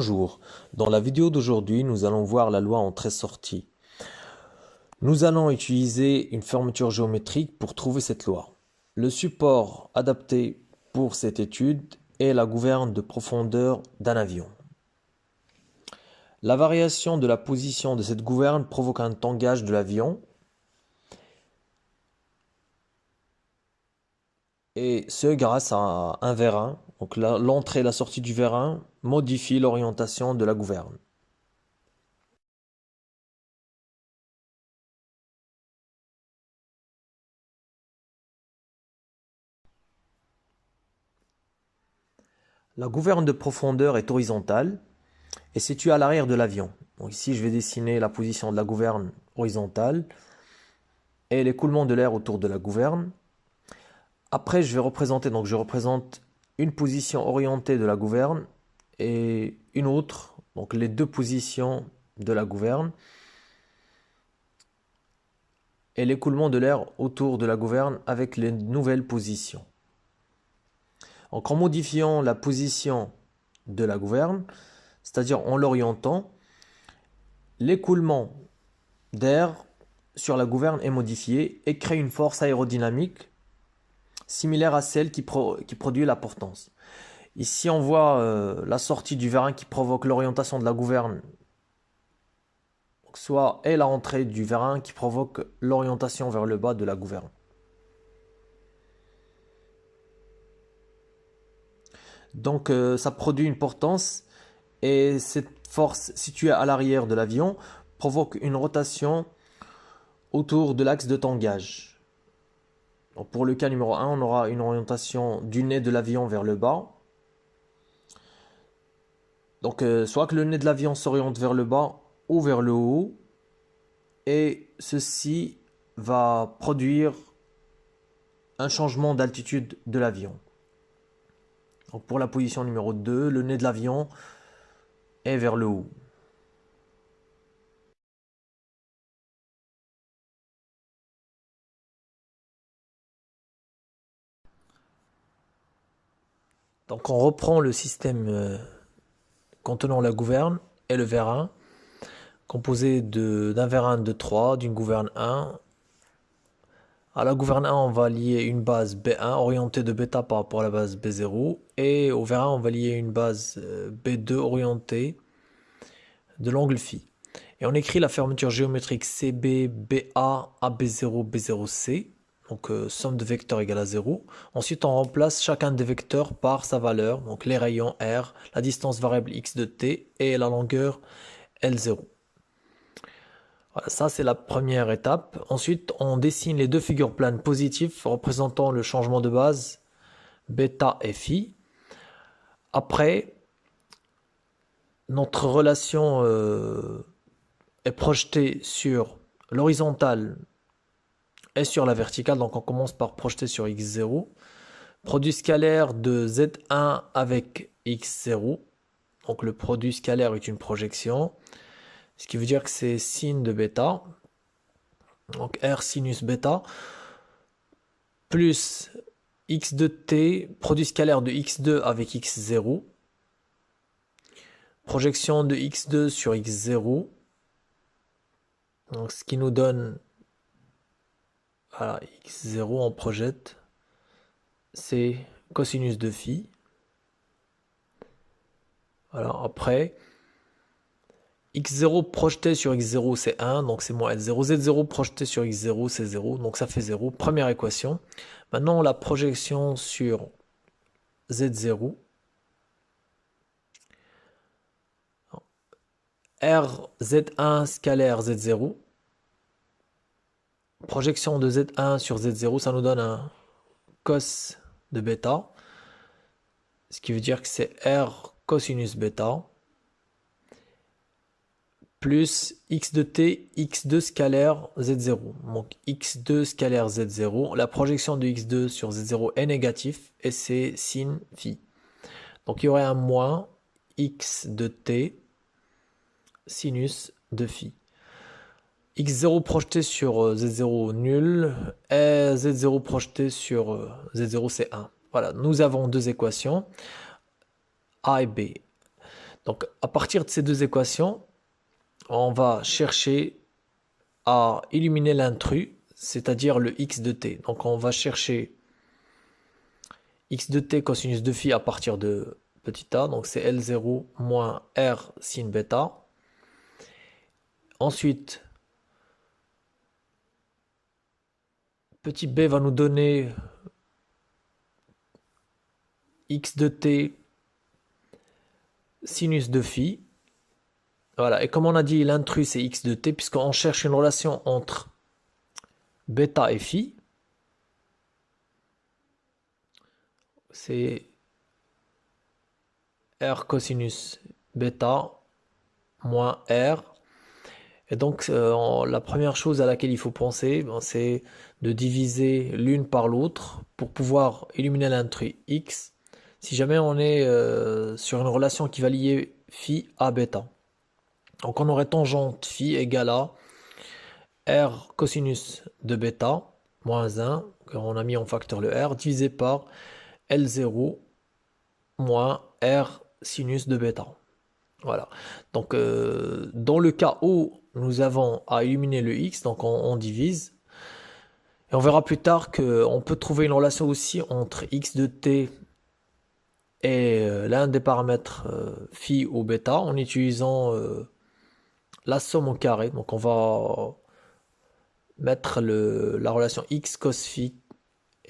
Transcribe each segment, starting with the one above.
Bonjour, dans la vidéo d'aujourd'hui, nous allons voir la loi entrée-sortie. Nous allons utiliser une fermeture géométrique pour trouver cette loi. Le support adapté pour cette étude est la gouverne de profondeur d'un avion. La variation de la position de cette gouverne provoque un tangage de l'avion, et ce grâce à un vérin. Donc l'entrée et la sortie du vérin modifient l'orientation de la gouverne. La gouverne de profondeur est horizontale et située à l'arrière de l'avion. Donc ici, je vais dessiner la position de la gouverne horizontale et l'écoulement de l'air autour de la gouverne. Après, je représente une position orientée de la gouverne et une autre, donc les deux positions de la gouverne et l'écoulement de l'air autour de la gouverne avec les nouvelles positions. Donc en modifiant la position de la gouverne, c'est-à-dire en l'orientant, l'écoulement d'air sur la gouverne est modifié et crée une force aérodynamique similaire à celle qui produit la portance. Ici, on voit la sortie du vérin qui provoque l'orientation de la gouverne, soit et la entrée du vérin qui provoque l'orientation vers le bas de la gouverne. Donc ça produit une portance et cette force située à l'arrière de l'avion provoque une rotation autour de l'axe de tangage. Donc pour le cas numéro 1, on aura une orientation du nez de l'avion vers le bas. Donc soit que le nez de l'avion s'oriente vers le bas ou vers le haut, et ceci va produire un changement d'altitude de l'avion. Donc pour la position numéro 2, le nez de l'avion est vers le haut. Donc on reprend le système contenant la gouverne et le vérin, composé d'un vérin de 3, d'une gouverne 1. À la gouverne 1, on va lier une base B1 orientée de bêta par rapport à la base B0. Et au vérin, on va lier une base B2 orientée de l'angle phi. Et on écrit la fermeture géométrique CB, BA, AB0, B0C. Donc somme de vecteurs égale à 0. Ensuite, on remplace chacun des vecteurs par sa valeur. Donc les rayons R, la distance variable x de t et la longueur L0. Voilà, ça c'est la première étape. Ensuite, on dessine les deux figures planes positives représentant le changement de base bêta et phi. Après, notre relation est projetée sur l'horizontale et sur la verticale. Donc on commence par projeter sur x0. Produit scalaire de z1 avec x0. Donc le produit scalaire est une projection. Ce qui veut dire que c'est sin de bêta. Donc R sinus bêta. Plus x de t, produit scalaire de x2 avec x0. Projection de x2 sur x0. Donc ce qui nous donne, voilà, x0 on projette, c'est cosinus de phi. Voilà, après, x0 projeté sur x0 c'est 1, donc c'est moins L0. Z0 projeté sur x0 c'est 0, donc ça fait 0. Première équation. Maintenant la projection sur z0. RZ1 scalaire Z0. Projection de Z1 sur Z0, ça nous donne un cos de bêta. Ce qui veut dire que c'est R cosinus bêta. Plus x de t, x2 scalaire Z0. Donc x2 scalaire Z0. La projection de x2 sur Z0 est négatif et c'est sin phi. Donc il y aurait un moins x de t sinus de phi. x0 projeté sur z0 nul et z0 projeté sur z0 c'est 1. Voilà, nous avons deux équations A et B. Donc, à partir de ces deux équations, on va chercher à éliminer l'intrus, c'est-à-dire le x de t. Donc, on va chercher x de t cosinus de phi à partir de petit a, donc c'est L0 moins R sin bêta. Ensuite, petit b va nous donner x de t sinus de phi. Voilà, et comme on a dit, l'intrus c'est x de t, puisqu'on cherche une relation entre bêta et phi. C'est R cosinus bêta moins R. Et donc, la première chose à laquelle il faut penser, c'est de diviser l'une par l'autre pour pouvoir éliminer l'intrus x si jamais on est sur une relation qui va lier phi à bêta. Donc, on aurait tangente phi égale à R cosinus de bêta moins 1, car on a mis en facteur le R, divisé par L0 moins R sinus de bêta. Voilà. Donc, dans le cas où nous avons à éliminer le x, donc on divise. Et on verra plus tard qu'on peut trouver une relation aussi entre x de t et l'un des paramètres phi ou bêta en utilisant la somme au carré. Donc, on va mettre la relation x cos phi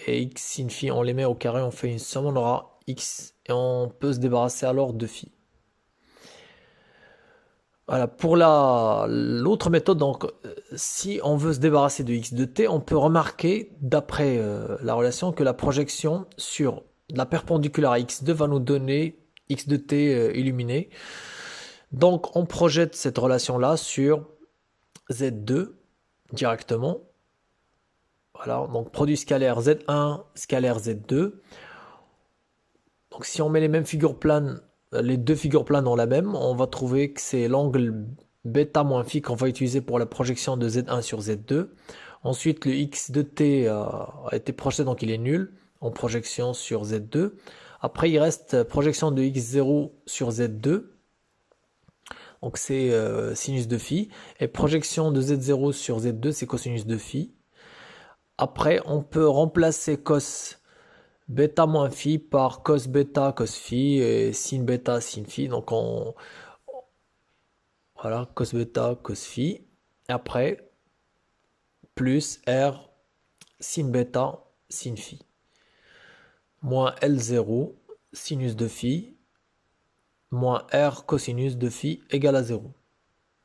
et x sin phi, on les met au carré, on fait une somme, on aura x et on peut se débarrasser alors de phi. Voilà, pour l'autre méthode, donc si on veut se débarrasser de x de t, on peut remarquer d'après la relation que la projection sur la perpendiculaire à x2 va nous donner x de t illuminé. Donc on projette cette relation-là sur z2 directement. Voilà, donc produit scalaire z1, scalaire z2. Donc si on met les mêmes figures planes, les deux figures planes dans la même, on va trouver que c'est l'angle bêta moins phi qu'on va utiliser pour la projection de z1 sur z2. Ensuite, le x de t a été projeté, donc il est nul en projection sur z2. Après, il reste projection de x0 sur z2. Donc c'est sinus de phi. Et projection de z0 sur z2, c'est cosinus de phi. Après, on peut remplacer cos bêta moins phi par cos bêta cos phi et sin bêta sin phi. Donc voilà, cos bêta cos phi. Et après, plus R sin bêta sin phi. Moins L0 sinus de phi moins R cosinus de phi égale à 0.